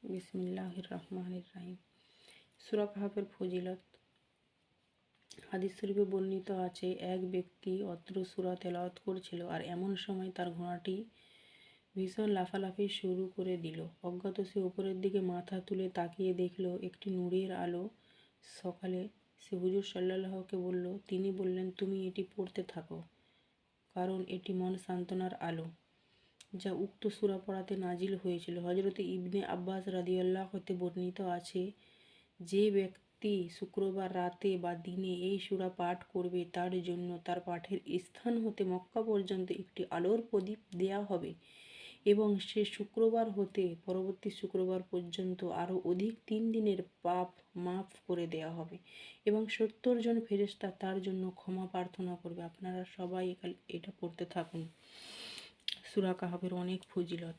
বিসমিল্লাহির রহমানির রহিম। সূরা কাহফের ফজিলত। হাদিস শরীফে বর্ণিত আছে, এক ব্যক্তি অত্র সূরা তেলাওয়াত করছিল আর এমন সময় তার ঘোড়াটি ভীষণ লাফালাফি শুরু করে দিল। অজ্ঞাত সে উপরের দিকে মাথা তুলে তাকিয়ে দেখল একটি নূরের আলো। সকালে সে হুজুর সাল্লাল্লাহুকে বলল। তিনি বললেন, তুমি এটি পড়তে থাকো, কারণ এটি মন সান্ত্বনার আলো, যা উক্ত সূরা পড়াতে নাজিল হয়েছিল। হযরতে ইবনে আব্বাস রাদিয়াল্লাহু হতে বর্ণিত আছে, যে ব্যক্তি শুক্রবার রাতে বা দিনে এই সূরা পাঠ করবে তার জন্য তার পাঠের স্থান হতে মক্কা পর্যন্ত একটি আলোর প্রদীপ দেয়া হবে এবং সে শুক্রবার হতে পরবর্তী শুক্রবার পর্যন্ত আরও অধিক 3 দিনের পাপ মাফ করে দেয়া হবে এবং 70 জন ফেরেশতা তার জন্য ক্ষমা প্রার্থনা করবে। আপনারা সবাই এটা পড়তে থাকুন। সূরা কাহফের অনেক ফজিলত।